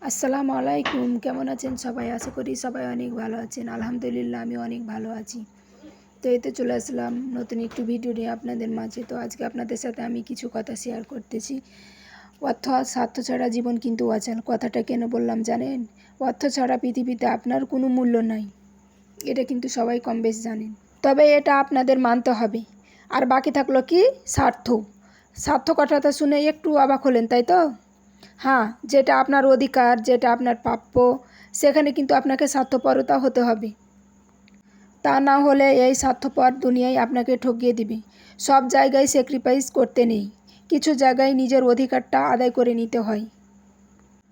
আসসালামু আলাইকুম। কেমন আছেন সবাই? আশা করি সবাই অনেক ভালো আছেন। আলহামদুলিল্লাহ আমি অনেক ভালো আছি। তো এতে চলে আসলাম নতুন একটি ভিডিও নিয়ে আপনাদের মাঝে। তো আজকে আপনাদের সাথে আমি কিছু কথা শেয়ার করতেছি। অর্থ আর স্বার্থ ছাড়া জীবন কিন্তু অচল। কথাটা কেন বললাম জানেন? অর্থ ছাড়া পৃথিবীতে আপনার কোনো মূল্য নাই। এটা কিন্তু সবাই কম বেশ জানেন। তবে এটা আপনাদের মানতে হবে। আর বাকি থাকলো কি? স্বার্থ। স্বার্থ কথাটা শুনে একটু অবাক হলেন, তাই তো? হ্যাঁ, যেটা আপনার অধিকার, যেটা আপনার প্রাপ্য, সেখানে কিন্তু আপনাকে স্বার্থপরতা হতে হবে। তা না হলে এই স্বার্থপর দুনিয়ায় আপনাকে ঠকিয়ে দিবে। সব জায়গায় স্যাক্রিফাইস করতে নেই, কিছু জায়গায় নিজের অধিকারটা আদায় করে নিতে হয়।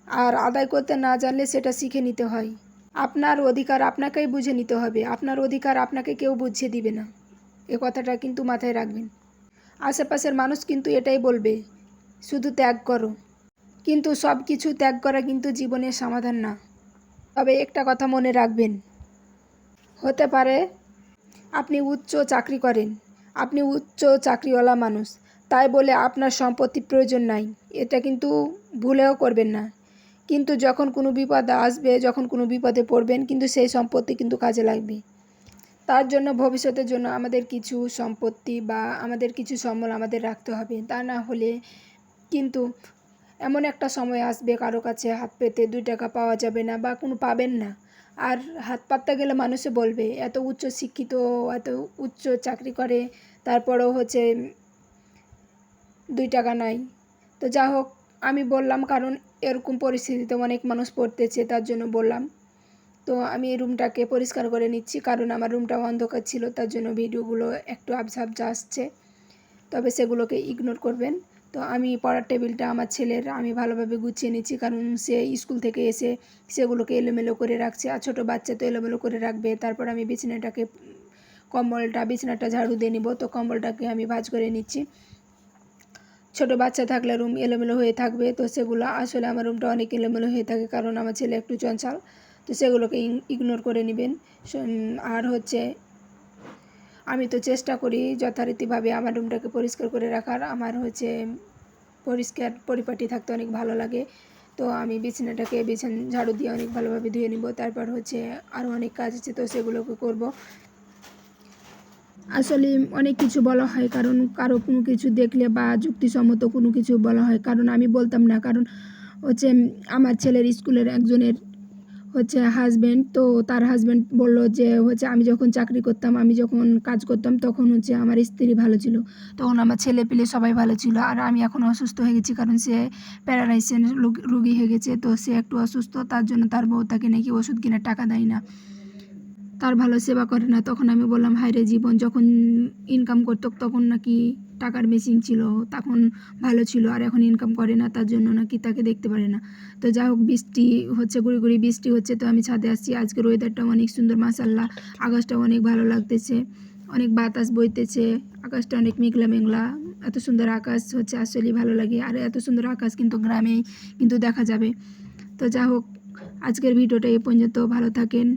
আর আদায় করতে না জানলে সেটা শিখে নিতে হয়। আপনার অধিকার আপনাকেই বুঝে নিতে হবে। আপনার অধিকার আপনাকে কেউ বুঝিয়ে দিবে না। এ কথাটা কিন্তু মাথায় রাখবেন। আশেপাশের মানুষ কিন্তু এটাই বলবে, শুধু ত্যাগ করো। কিন্তু সব কিছু ত্যাগ করা কিন্তু জীবনের সমাধান না। তবে একটা কথা মনে রাখবেন, হতে পারে আপনি উচ্চ চাকরি করেন, আপনি উচ্চ চাকরিওয়ালা মানুষ, তাই বলে আপনার সম্পত্তির প্রয়োজন নাই, এটা কিন্তু ভুলেও করবেন না। কিন্তু যখন কোনো বিপদ আসবে, যখন কোনো বিপদে পড়বেন, কিন্তু সেই সম্পত্তি কিন্তু কাজে লাগবে। তার জন্য ভবিষ্যতের জন্য আমাদের কিছু সম্পত্তি বা আমাদের কিছু সম্বল আমাদের রাখতে হবে। তা না হলে কিন্তু এমন একটা সময় আসবে কারো কাছে হাত পেতে 2 টাকা পাওয়া যাবে না বা কোনো পাবেন না। আর হাত পাততে গেলে মানুষে বলবে এত উচ্চ শিক্ষিত, এত উচ্চ চাকরি করে, তারপরেও হচ্ছে 2 টাকা নাই। তো যা হোক, আমি বললাম কারণ এরকম পরিস্থিতিতে অনেক মানুষ পড়তেছে, তার জন্য বললাম। তো আমি এই রুমটাকে পরিষ্কার করে নিচ্ছি, কারণ আমার রুমটা অন্ধকার ছিল, তার জন্য ভিডিওগুলো একটু আবঝা আবঝা আসছে। তবে সেগুলোকে ইগনোর করবেন। তো আমি পড়ার টেবিলটা আমার ছেলের আমি ভালোভাবে গুছিয়ে নিচ্ছি, কারণ সে স্কুল থেকে এসে সেগুলোকে এলোমেলো করে রাখছে। আর ছোটো বাচ্চা তো এলোমেলো করে রাখবে। তারপর আমি বিছানাটা ঝাড়ু দিয়ে নিব। তো কম্বলটাকে আমি ভাঁজ করে নিচ্ছি। ছোটো বাচ্চা থাকলে রুম এলোমেলো হয়ে থাকবে, তো সেগুলো আসলে আমার রুমটা অনেক এলোমেলো হয়ে থাকে, কারণ আমার ছেলে একটু চঞ্চল। তো সেগুলোকে ইগনোর করে নেবেন। আর হচ্ছে আমি তো চেষ্টা করি যথারীতিভাবে আমার রুমটাকে পরিষ্কার করে রাখার। আমার হচ্ছে পরিষ্কার পরিপাটি থাকতে অনেক ভালো লাগে। তো আমি বিছানাটাকে ঝাড়ু দিয়ে অনেক ভালোভাবে ধুয়ে নিব। তারপর হচ্ছে আরও অনেক কাজ আছে, তো সেগুলোকে করব। আসলে অনেক কিছু বলা হয়, কারণ কারো কোনো কিছু দেখলে বা যুক্তিসম্মত কোনো কিছু বলা হয়, কারণ আমি বলতাম না, কারণ হচ্ছে আমার ছেলের স্কুলের একজনের হচ্ছে হাজব্যান্ড, তো তার হাজব্যান্ড বলল যে হচ্ছে আমি যখন চাকরি করতাম, আমি যখন কাজ করতাম, তখন হচ্ছে আমার স্ত্রী ভালো ছিল, তখন আমার ছেলে পেলে সবাই ভালো ছিল। আর আমি এখন অসুস্থ হয়ে গেছি, কারণ সে প্যারালাইসিস রোগী হয়ে গেছে। তো সে একটু অসুস্থ, তার জন্য তার বউ তাকে নাকি ওষুধ কিনে টাকা দেয় না, তার ভালো সেবা করে না। তখন আমি বললাম হায়রে জীবন, যখন ইনকাম করতো তখন নাকি টাকার মেশিন ছিল, তখন ভালো ছিল, আর এখন ইনকাম করে না, তার জন্য নাকি তাকে দেখতে পারে না। তো যাই হোক, বৃষ্টি হচ্ছে, গুঁড়ি গুঁড়ি বৃষ্টি হচ্ছে, তো আমি ছাদে আসছি। আজকের ওয়েদারটা অনেক সুন্দর, মাশাআল্লাহ। আকাশটা অনেক ভালো লাগতেছে, অনেক বাতাস বইতেছে, আকাশটা অনেক মেঘলা মেঘলা। এত সুন্দর আকাশ হচ্ছে আসলেই ভালো লাগে। আর এত সুন্দর আকাশ কিন্তু গ্রামেই কিন্তু দেখা যাবে। তো যাই হোক, আজকের ভিডিওটা এই পর্যন্ত। ভালো থাকেন,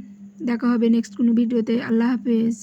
দেখা হবে নেক্সট কোনো ভিডিওতে। আল্লাহ হাফেজ।